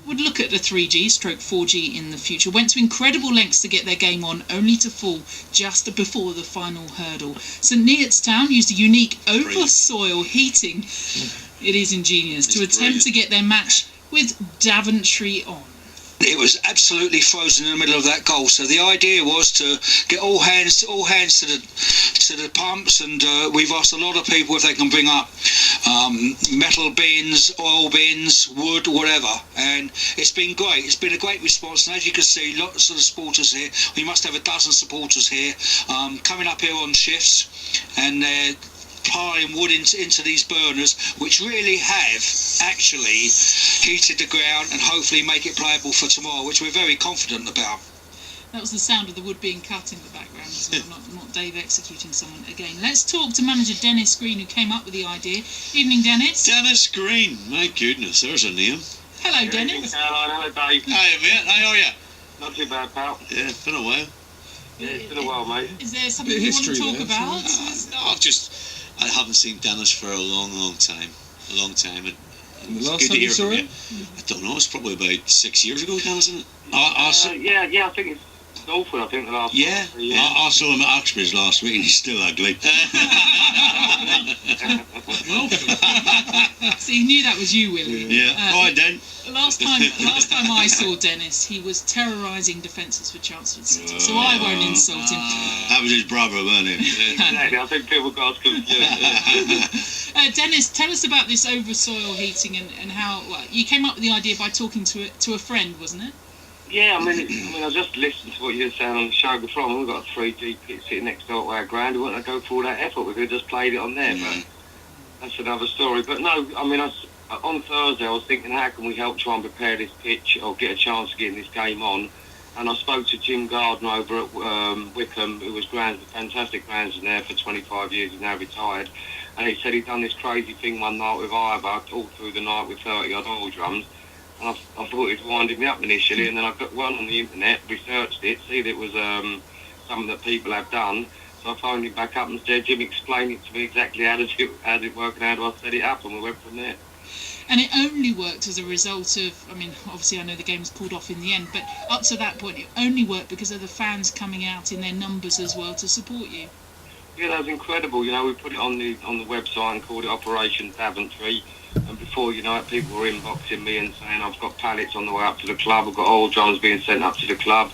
would look at the 3G stroke 4G in the future, went to incredible lengths to get their game on, only to fall just before the final hurdle. St Neots Town used a unique over-soil heating, it is ingenious, to attempt to get their match with Daventry on. It was absolutely frozen in the middle of that goal, so the idea was to get all hands to the pumps, and we've asked a lot of people if they can bring up metal bins, oil bins, wood, whatever, and it's been great. It's been a great response, and as you can see, lots of the supporters here. We must have a dozen supporters here coming up here on shifts, and they're piling wood into these burners, which really have actually heated the ground and hopefully make it playable for tomorrow, which we're very confident about. That was the sound of the wood being cut in the background as well, not Dave executing someone again. Let's talk to manager Dennis Greene, who came up with the idea. Evening, Dennis. Dennis Greene, my goodness, there's a name. Hello, Dennis. Hello, Dave. Hiya, mate, how are you? Not too bad, pal. Yeah, it's been a while. Yeah, it's been a while, mate. Is there something you want to talk about? No, I haven't seen Dennis for a long time. And The last time you saw him? I don't know, it's probably about 6 years ago, Dennis, isn't it? Yeah, I think it's awful, I think, the last Yeah, I saw him at Uxbridge last week and he's still ugly. So you knew that was you, Willie. Yeah, alright then. Last time I saw Dennis, he was terrorising defences for Chelmsford City, so I won't insult him. That was his brother, wasn't it? Exactly, I think people got us confused. Dennis, tell us about this over-soil heating and how you came up with the idea by talking to a friend, wasn't it? Yeah, I mean, I just listened to what you were saying on the show before. We've got a 3G pit sitting next door to our ground. We wouldn't have go for all that effort. We could have just played it on there, but that's another story. But no, I mean, on Thursday I was thinking, how can we help try and prepare this pitch or get a chance of getting this game on? And I spoke to Jim Gardner over at Wickham, who was fantastic groundsman there for 25 years. He's now retired. And he said he'd done this crazy thing one night with Iowa, all through the night with 30-odd oil drums. And I thought it was winding me up initially, and then I went on the internet, researched it, see that it was something that people have done. So I phoned him back up and said, Jim, explain it to me exactly how does it work and how do I set it up, and we went from there. And it only worked as a result of, I mean, obviously I know the game was pulled off in the end, but up to that point it only worked because of the fans coming out in their numbers as well to support you. Yeah, that was incredible. You know, we put it on the website and called it Operation Daventry. And before you know it, people were inboxing me and saying, I've got pallets on the way up to the club, I've got oil drums being sent up to the club.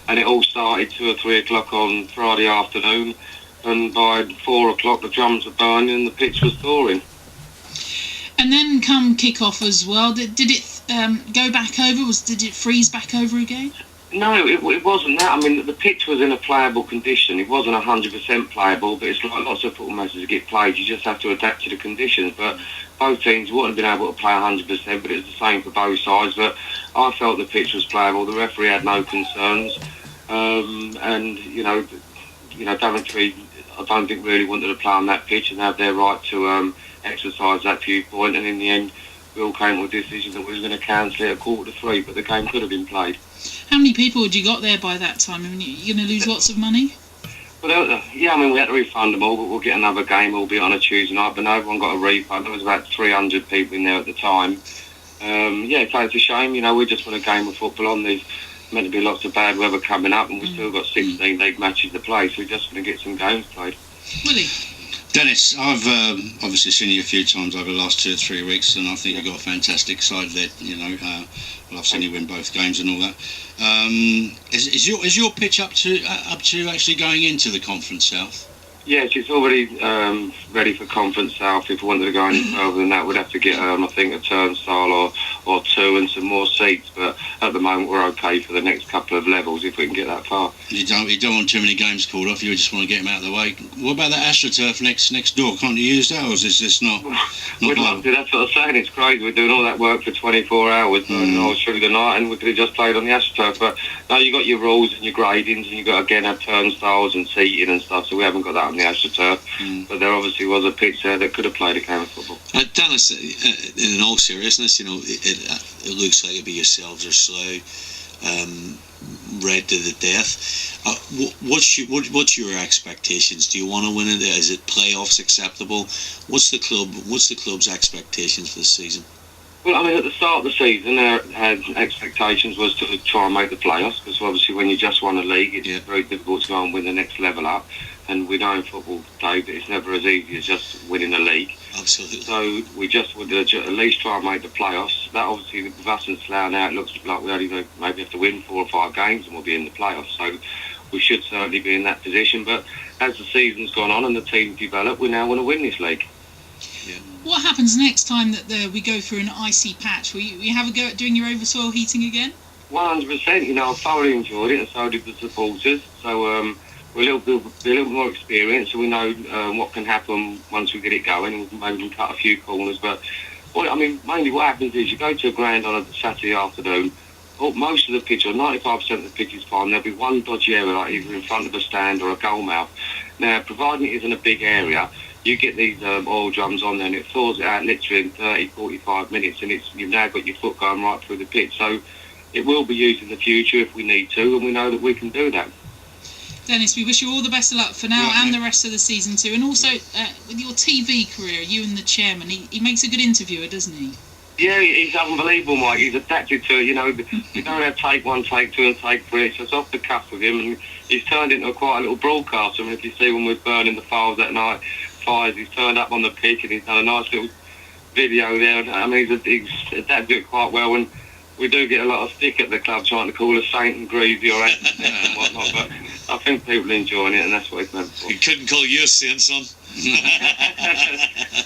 And it all started 2 or 3 o'clock on Friday afternoon. And by 4 o'clock, the drums were burning and the pitch was thawing. And then come kick-off as well, did it go back over? Did it freeze back over again? No, it wasn't that. I mean, the pitch was in a playable condition. It wasn't 100% playable, but it's like lots of football matches that get played. You just have to adapt to the conditions. But both teams wouldn't have been able to play 100%, but it was the same for both sides. But I felt the pitch was playable. The referee had no concerns. And, you know, Daventry, I don't think really wanted to play on that pitch and have their right to exercise that viewpoint. And in the end, we all came with a decision that we were going to cancel it at 2:45, but the game could have been played. How many people had you got there by that time? I mean, you're going to lose lots of money? Well, yeah, I mean, we had to refund them all, but we'll get another game, albeit on a Tuesday night, but no, everyone got a refund. There was about 300 people in there at the time. Yeah, so it's a shame, you know, we just want a game of football on. There's meant to be lots of bad weather coming up, and we've still got 16 league matches to play, so we're just going to get some games played. Willie? Dennis, I've obviously seen you a few times over the last 2 or 3 weeks, and I think you've got a fantastic side there. You know, well, I've seen you win both games and all that. Is your pitch up to actually going into the Conference South? Yes, it's already ready for Conference South. If we wanted to go any further than that, we'd have to get, I think, a turnstile or two and some more seats. But at the moment, we're okay for the next couple of levels if we can get that far. You don't want too many games called off. You just want to get them out of the way. What about that AstroTurf next door? Can't you use that, or is this not? We'd love to. That's what I'm saying. It's crazy. We're doing all that work for 24 hours, through the night, and we could have just played on the AstroTurf. But no, you got your rules and your gradings, and you got again have turnstiles and seating and stuff. So we haven't got that on the AstroTurf, but there obviously was a pitch there that could have played a game of football. Dennis, in all seriousness, you know, it looks like it'd be yourselves or Slough, red to the death. What's your expectations? Do you want to win it? Is it playoffs acceptable? What's the club's expectations for the season? Well, I mean, at the start of the season, our expectations was to try and make the playoffs, because obviously when you just won a league, it's very difficult to go and win the next level up. And we know in football, Dave, that it's never as easy as just winning a league. Absolutely. So we just would at least try and make the playoffs. That obviously, with us and Slough now, it looks like we only maybe have to win 4 or 5 games and we'll be in the playoffs. So we should certainly be in that position. But as the season's gone on and the team's developed, we now want to win this league. What happens next time that we go through an icy patch? Will you have a go at doing your oversoil heating again? 100%. You know, I thoroughly enjoyed it, and so did the supporters. So we're a little more experienced, so we know what can happen once we get it going, and we can maybe cut a few corners. But mainly what happens is you go to a ground on a Saturday afternoon. Most of the pitch, or 95% of the pitch is fine. There'll be one dodgy area, like either in front of a stand or a goal mouth. Now, providing it isn't a big area, you get these oil drums on there and it thaws it out literally in 30, 45 minutes, and you've now got your foot going right through the pitch. So it will be used in the future if we need to, and we know that we can do that. Dennis, we wish you all the best of luck for now and the rest of the season too. And also, with your TV career, you and the chairman, he makes a good interviewer, doesn't he? Yeah, he's unbelievable, Mike. He's adapted to it. You don't have take 1, take 2 and take 3. It's just off the cuff with him, and he's turned into quite a little broadcaster. I mean, if you see when we're burning the fires that night, he's turned up on the pitch and he's done a nice little video there. And, I mean, he's adapted it quite well, and we do get a lot of stick at the club trying to call us Saint and Greasy or and whatnot, but I think people are enjoying it, and that's what it's meant for. You couldn't call you a saint, son.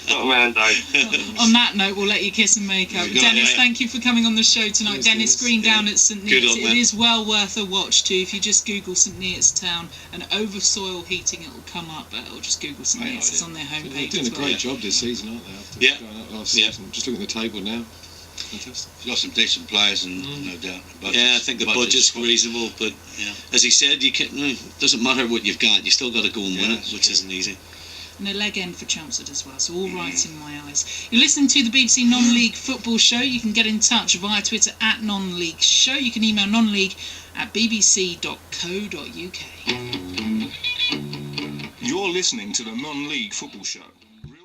Not around, Dave. On that note, we'll let you kiss and make up. Dennis, thank you for coming on the show tonight. Dennis Greene down at St Neots. It is well worth a watch too. If you just Google St Neots Town and oversoil heating, it'll come up. Or just Google St Neots. It's on their homepage. They're doing a great job this season, aren't they? After going up last season. Just looking at the table now. Fantastic. You've got some decent players, and no doubt. I think the budget's reasonable, but as he said, it doesn't matter what you've got, you still got to go and win it, which isn't easy. And a leg end for Chelmsford as well, so all right in my eyes. You're listening to the BBC Non-League Football Show. You can get in touch via Twitter at Non-League Show. You can email nonleague at bbc.co.uk. You're listening to the Non-League Football Show.